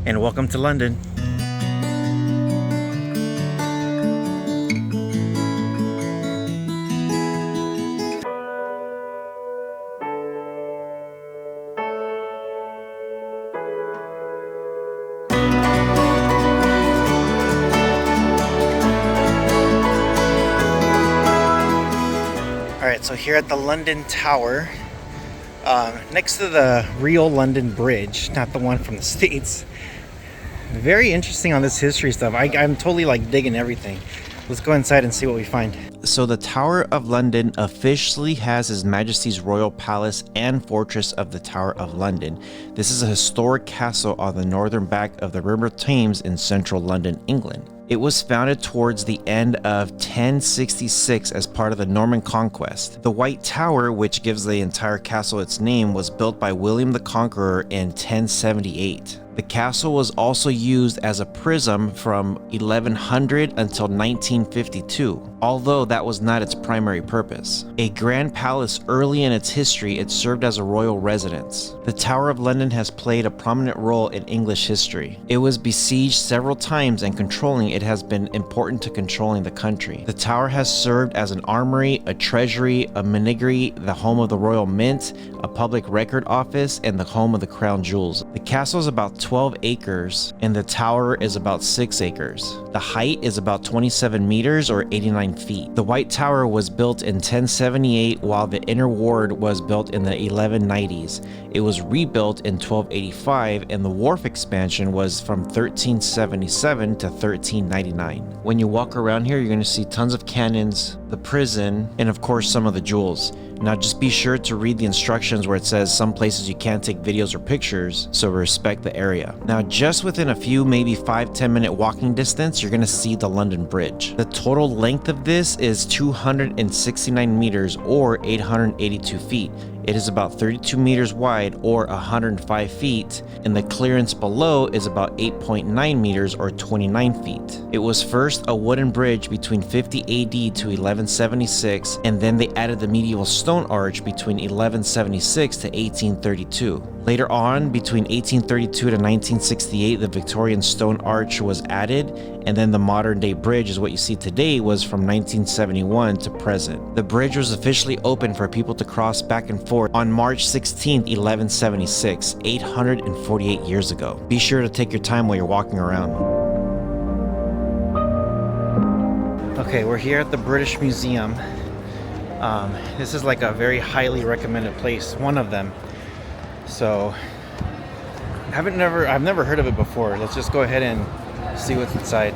and welcome to London. Alright, so here at the London Tower, next to the real London Bridge, not the one from the States. Very interesting on this history stuff. I'm totally like digging everything. Let's go inside and see what we find. So the Tower of London officially has His Majesty's Royal Palace and Fortress of the Tower of London. This is a historic castle on the northern back of the River Thames in central London, England. It was founded towards the end of 1066 as part of the Norman Conquest. The White Tower, which gives the entire castle its name, was built by William the Conqueror in 1078. The castle was also used as a prison from 1100 until 1952, although that was not its primary purpose. A grand palace early in its history, it served as a royal residence. The Tower of London has played a prominent role in English history. It was besieged several times, and controlling it has been important to controlling the country. The tower has served as an armory, a treasury, a menagerie, the home of the Royal Mint, a public record office, and the home of the crown jewels. The castle is about 12 acres, and the tower is about 6 acres. The height is about 27 meters or 89 feet. The White Tower was built in 1078, while the inner ward was built in the 1190s. It was rebuilt in 1285, and the wharf expansion was from 1377 to 1399. When you walk around here, you're going to see tons of cannons, the prison, and of course some of the jewels. Now just be sure to read the instructions where it says some places you can't take videos or pictures, so respect the area. Now just within a few, maybe 5-10 minute walking distance, you're gonna see the London Bridge. The total length of this is 269 meters or 882 feet. It is about 32 meters wide or 105 feet, and the clearance below is about 8.9 meters or 29 feet. It was first a wooden bridge between 50 AD to 1176, and then they added the medieval stone arch between 1176 to 1832. Later on, between 1832 to 1968, the Victorian stone arch was added, and then the modern day bridge is what you see today was from 1971 to present. The bridge was officially open for people to cross back and forth on March 16, 1176, 848 years ago. Be sure to take your time while you're walking around. Okay, we're here at the British Museum. This is like a very highly recommended place, one of them. So I've never heard of it before. Let's just go ahead and see what's inside.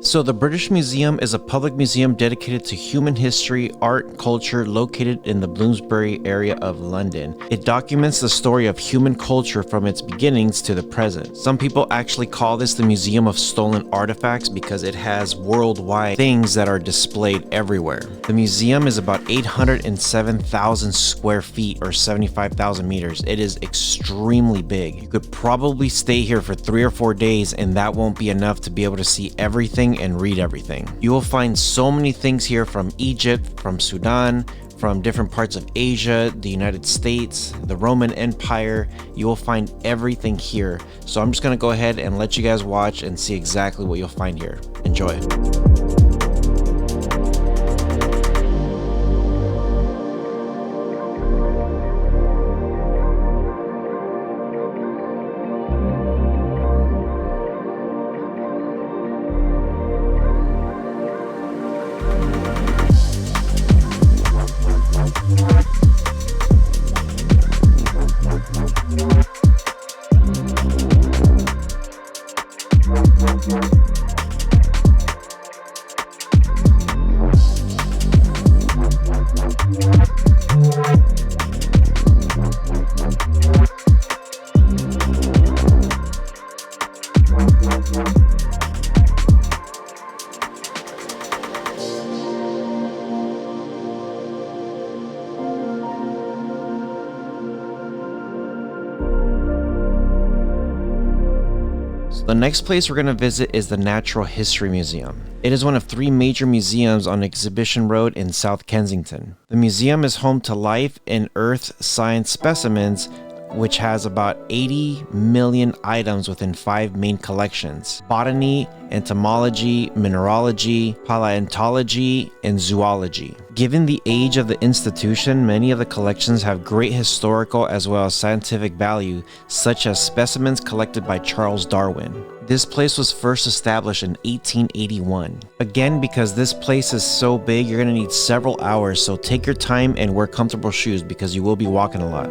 So the British Museum is a public museum dedicated to human history, art, and culture located in the Bloomsbury area of London. It documents the story of human culture from its beginnings to the present. Some people actually call this the Museum of Stolen Artifacts because it has worldwide things that are displayed everywhere. The museum is about 807,000 square feet or 75,000 meters. It is extremely big. You could probably stay here for 3 or 4 days, and that won't be enough to be able to see everything and read everything. You will find so many things here from Egypt, from Sudan, from different parts of Asia, the United States, the Roman Empire. You will find everything here. So I'm just gonna go ahead and let you guys watch and see exactly what you'll find here. Enjoy. The next place we're going to visit is the Natural History Museum. It is one of 3 major museums on Exhibition Road in South Kensington. The museum is home to life and earth science specimens which has about 80 million items within 5 main collections: botany, entomology, mineralogy, paleontology, and zoology. Given the age of the institution, many of the collections have great historical as well as scientific value, such as specimens collected by Charles Darwin. This place was first established in 1881. Again, because this place is so big, you're going to need several hours, so take your time and wear comfortable shoes because you will be walking a lot.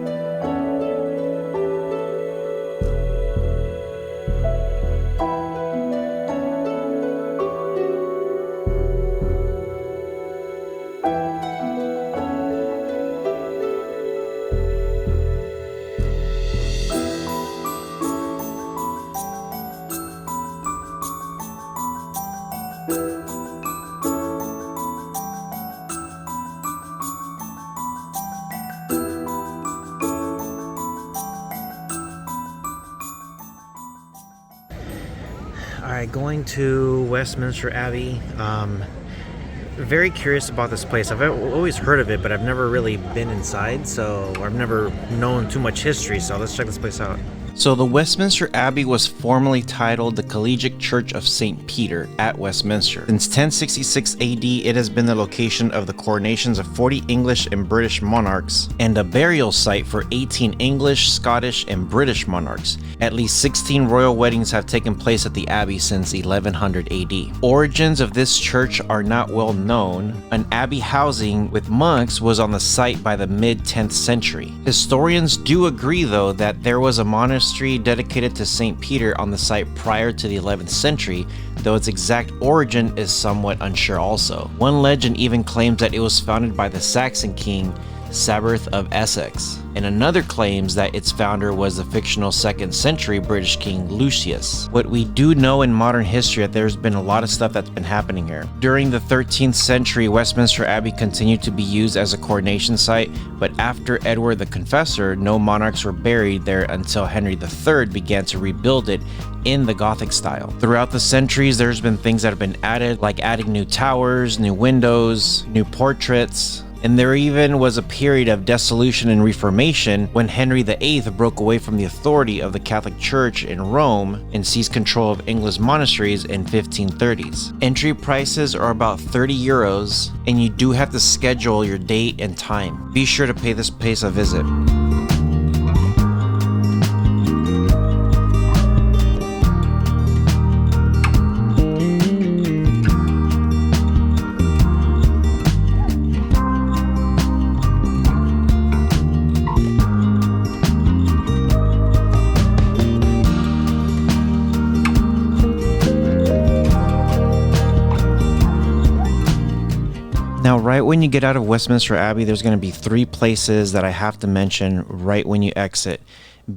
Alright, going to Westminster Abbey. Very curious about this place. I've always heard of it, but I've never really been inside, so I've never known too much history, so let's check this place out. So the Westminster Abbey was formerly titled the Collegiate Church of St. Peter at Westminster. Since 1066 AD, it has been the location of the coronations of 40 English and British monarchs and a burial site for 18 English, Scottish, and British monarchs. At least 16 royal weddings have taken place at the Abbey since 1100 AD. Origins of this church are not well known. An abbey housing with monks was on the site by the mid-10th century. Historians do agree, though, that there was a monastery dedicated to St. Peter on the site prior to the 11th century, though its exact origin is somewhat unsure also. One legend even claims that it was founded by the Saxon king Sabert of Essex, and another claims that its founder was the fictional 2nd century British king Lucius. What we do know in modern history that there's been a lot of stuff that's been happening here. During the 13th century, Westminster Abbey continued to be used as a coronation site, but after Edward the Confessor, no monarchs were buried there until Henry III began to rebuild it in the Gothic style. Throughout the centuries, there's been things that have been added, like adding new towers, new windows, new portraits, and there even was a period of dissolution and reformation when Henry VIII broke away from the authority of the Catholic Church in Rome and seized control of English monasteries in 1530s. Entry prices are about 30 euros, and you do have to schedule your date and time. Be sure to pay this place a visit. Now, right when you get out of Westminster Abbey, there's going to be 3 places that I have to mention right when you exit.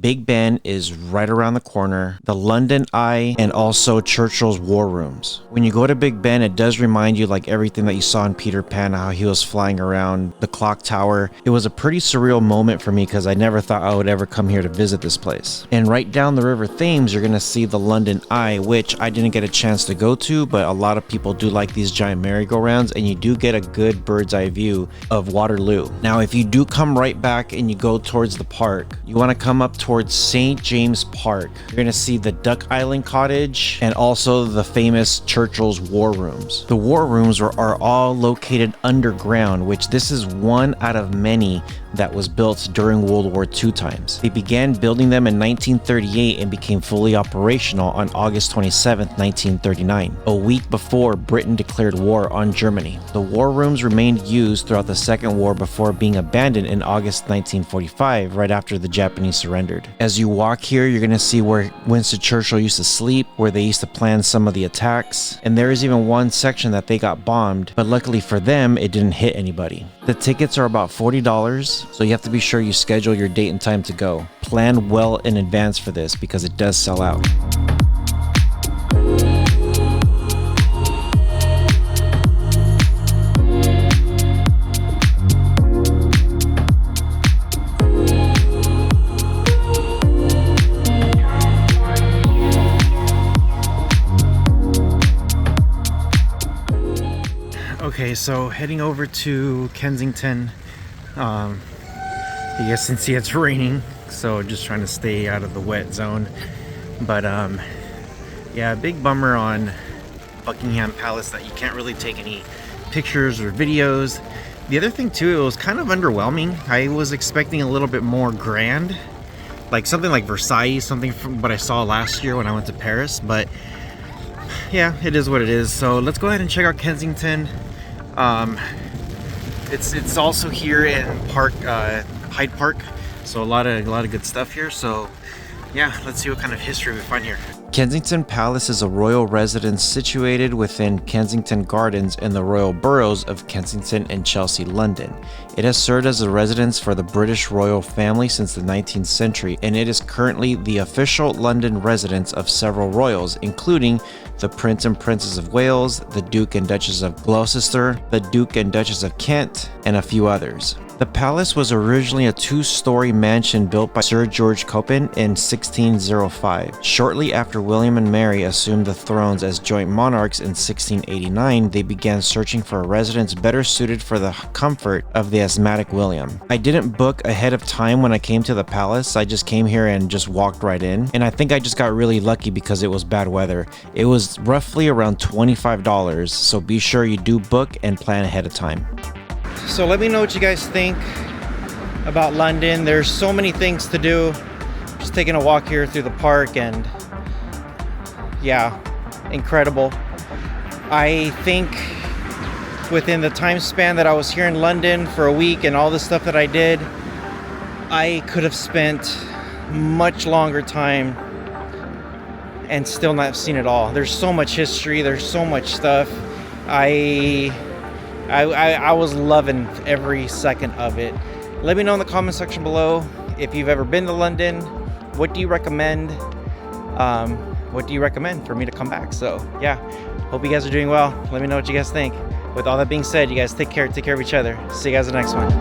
Big Ben is right around the corner, the London Eye, and also Churchill's War Rooms. When you go to Big Ben, it does remind you like everything that you saw in Peter Pan, how he was flying around the clock tower. It was a pretty surreal moment for me because I never thought I would ever come here to visit this place. And right down the River Thames, you're going to see the London Eye, which I didn't get a chance to go to, but a lot of people do like these giant merry-go-rounds, and you do get a good bird's eye view of Waterloo. Now, if you do come right back and you go towards the park, you want to come up towards St. James Park. You're going to see the Duck Island Cottage and also the famous Churchill's War Rooms. The War Rooms are all located underground, which this is one out of many that was built during World War II times. They began building them in 1938 and became fully operational on August 27, 1939, a week before Britain declared war on Germany. The war rooms remained used throughout the Second War before being abandoned in August 1945, right after the Japanese surrendered. As you walk here, you're going to see where Winston Churchill used to sleep, where they used to plan some of the attacks, and there is even one section that they got bombed, but luckily for them, it didn't hit anybody. The tickets are about $40, so you have to be sure you schedule your date and time to go. Plan well in advance for this because it does sell out. Okay, so heading over to Kensington. You guys can see it's raining. so just trying to stay out of the wet zone. But yeah, big bummer on Buckingham Palace that you can't really take any pictures or videos. The other thing too, it was kind of underwhelming. I was expecting a little bit more grand, like something like Versailles, something from what I saw last year when I went to Paris. But yeah, it is what it is. So let's go ahead and check out Kensington. It's also here in Hyde Park, so a lot of good stuff here. So yeah, let's see what kind of history we find here. Kensington Palace is a royal residence situated within Kensington Gardens in the royal boroughs of Kensington and Chelsea, London. It has served as a residence for the British royal family since the 19th century, and it is currently the official London residence of several royals, including the Prince and Princess of Wales, the Duke and Duchess of Gloucester, the Duke and Duchess of Kent, and a few others. The palace was originally a two-story mansion built by Sir George Coppin in 1605. Shortly after William and Mary assumed the thrones as joint monarchs in 1689, they began searching for a residence better suited for the comfort of the asthmatic William. I didn't book ahead of time when I came to the palace. I just came here and just walked right in. And I think I just got really lucky because it was bad weather. It was roughly around $25, so be sure you do book and plan ahead of time. So let me know what you guys think about London. There's so many things to do. Just taking a walk here through the park, and yeah, incredible. I think within the time span that I was here in London for a week and all the stuff that I did, I could have spent much longer time and still not seen it all. There's so much history, there's so much stuff. I was loving every second of it. Let me know in the comment section below if you've ever been to London. What do you recommend? What do you recommend for me to come back? So yeah, hope you guys are doing well. Let me know what you guys think. With all that being said, you guys take care of each other. See you guys in the next one.